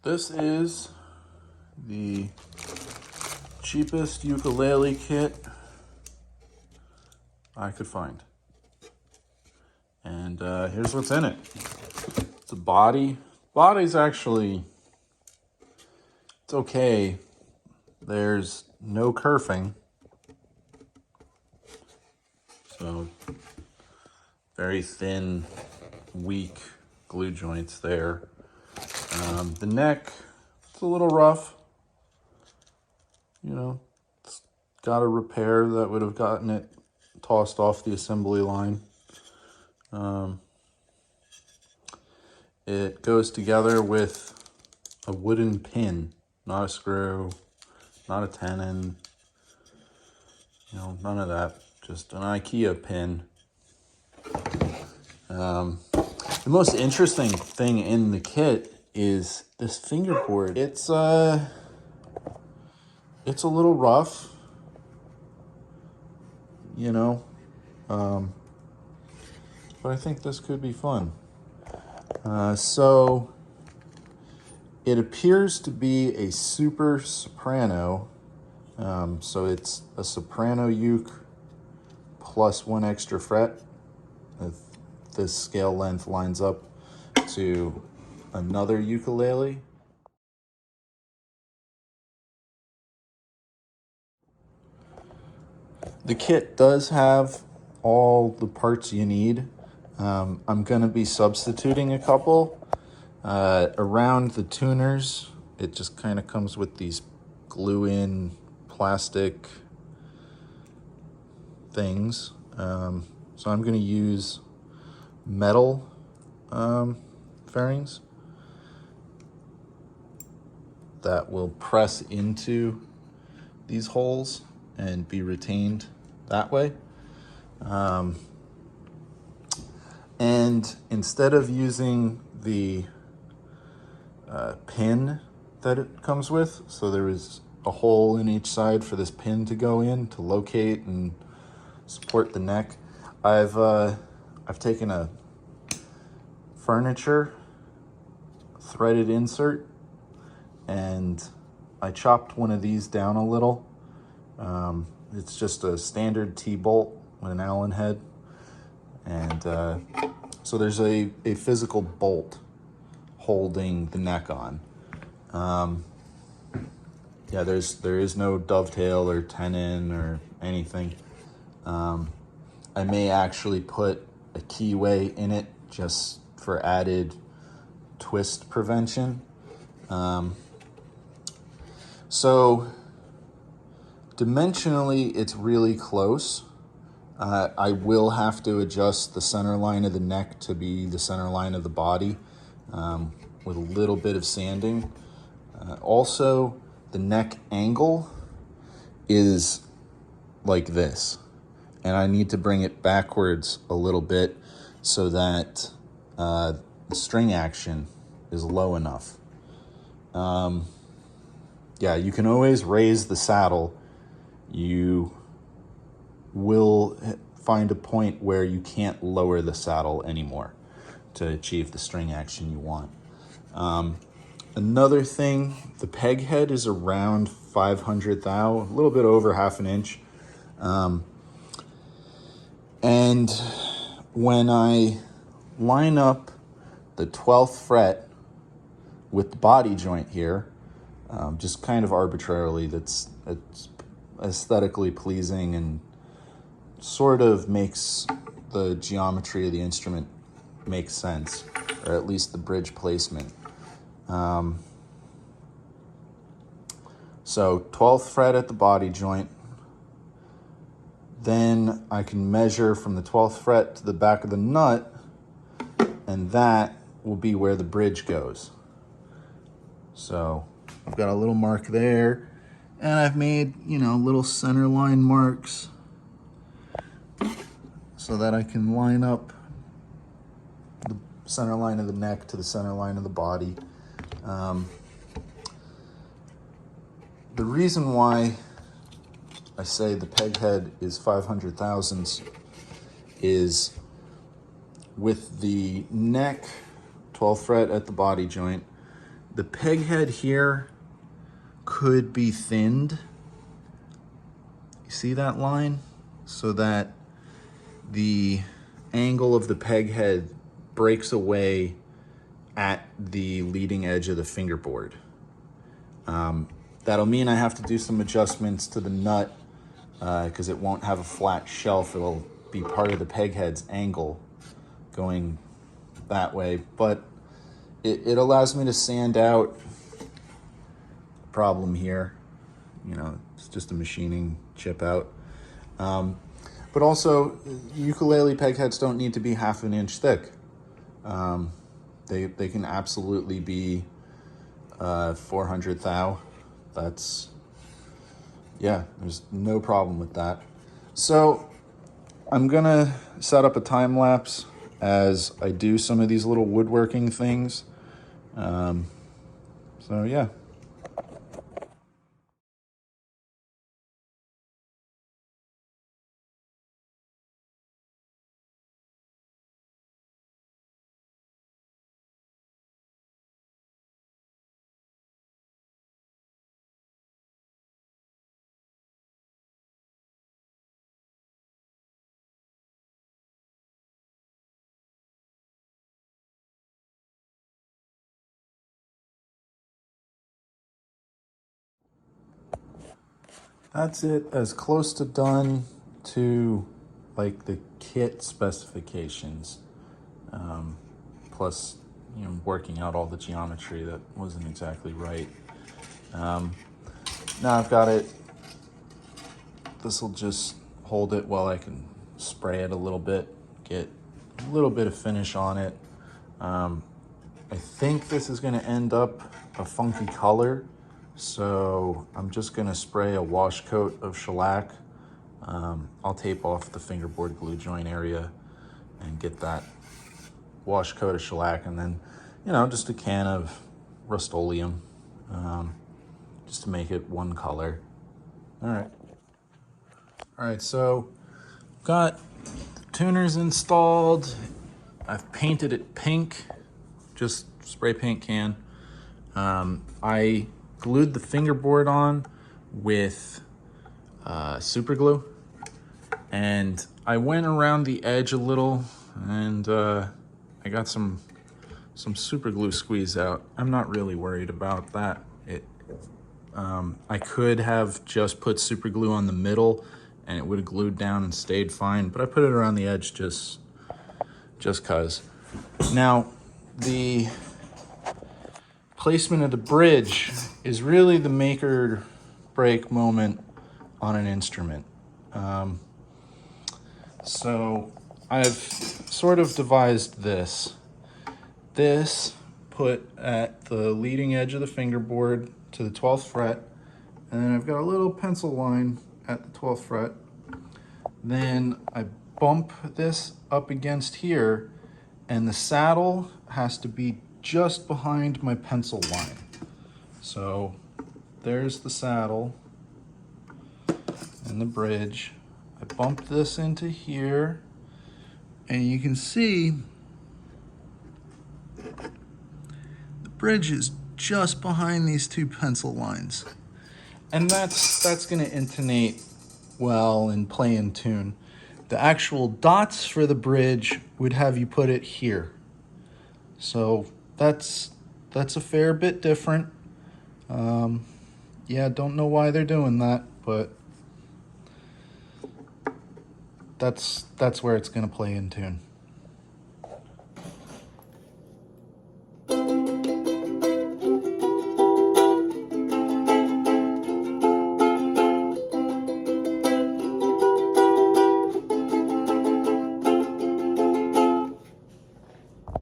This is the cheapest ukulele kit I could find. And here's what's in it. It's a body. Body's actually, it's okay. There's no kerfing. So very thin, weak glue joints there. The neck, it's a little rough. You know, it's got a repair that would have gotten it tossed off the assembly line. It goes together with a wooden pin, not a screw, not a tenon, you know, none of that. Just an IKEA pin. The most interesting thing in the kit is this fingerboard. It's a little rough, you know, but I think this could be fun. So it appears to be a super soprano. So it's a soprano uke plus one extra fret. If this scale length lines up to another ukulele. The kit does have all the parts you need. I'm going to be substituting a couple. Around the tuners, it just kind of comes with these glue-in plastic things. So I'm going to use metal fairings that will press into these holes and be retained that way. And instead of using the pin that it comes with, so there is a hole in each side for this pin to go in to locate and support the neck, I've taken a furniture threaded insert and I chopped one of these down a little. It's just a standard T-bolt with an Allen head. And so there's a physical bolt holding the neck on. Yeah, there is no dovetail or tenon or anything. I may actually put a keyway in it just for added twist prevention. So dimensionally, it's really close. I will have to adjust the center line of the neck to be the center line of the body with a little bit of sanding. Also, the neck angle is like this, and I need to bring it backwards a little bit so that the string action is low enough. Yeah, you can always raise the saddle. You will find a point where you can't lower the saddle anymore to achieve the string action you want. Another thing, the peg head is around 500 thou, a little bit over half an inch. And when I line up the 12th fret with the body joint here, just kind of arbitrarily, it's aesthetically pleasing and sort of makes the geometry of the instrument make sense, or at least the bridge placement. So 12th fret at the body joint, then I can measure from the 12th fret to the back of the nut, and that will be where the bridge goes. So I've got a little mark there, and I've made, you know, little center line marks so that I can line up the center line of the neck to the center line of the body. The reason why I say the peg head is 500 thousandths is with the neck 12th fret at the body joint, The peg head here could be thinned. You see that line? So that the angle of the peg head breaks away at the leading edge of the fingerboard. That'll mean I have to do some adjustments to the nut because it won't have a flat shelf. It'll be part of the peg head's angle going that way, but it allows me to sand out the problem here. You know, it's just a machining chip out. But also, ukulele peg heads don't need to be 1/2 inch thick. They can absolutely be 400 thou. That's, yeah, there's no problem with that. So I'm gonna set up a time lapse as I do some of these little woodworking things. So yeah. That's it, as close to done to like the kit specifications. Plus, you know, working out all the geometry that wasn't exactly right. Now I've got it. This will just hold it while I can spray it a little bit, get a little bit of finish on it. I think this is gonna end up a funky color, so I'm just gonna spray a wash coat of shellac. I'll tape off the fingerboard glue joint area and get that wash coat of shellac, and then, you know, just a can of Rust-Oleum, just to make it one color. All right, so got the tuners installed. I've painted it pink, just spray paint can. I glued the fingerboard on with super glue, and I went around the edge a little, and I got some super glue squeeze out. I'm not really worried about that. I could have just put super glue on the middle and it would have glued down and stayed fine, but I put it around the edge just cause. Now, the placement of the bridge is really the make or break moment on an instrument. So I've sort of devised this. This put at the leading edge of the fingerboard to the 12th fret, and then I've got a little pencil line at the 12th fret. Then I bump this up against here, and the saddle has to be just behind my pencil line. So there's the saddle and the bridge. I bump this into here, and you can see the bridge is just behind these two pencil lines. And that's gonna intonate well and play in tune. The actual dots for the bridge would have you put it here. So that's a fair bit different. Yeah, don't know why they're doing that, but that's where it's gonna play in tune.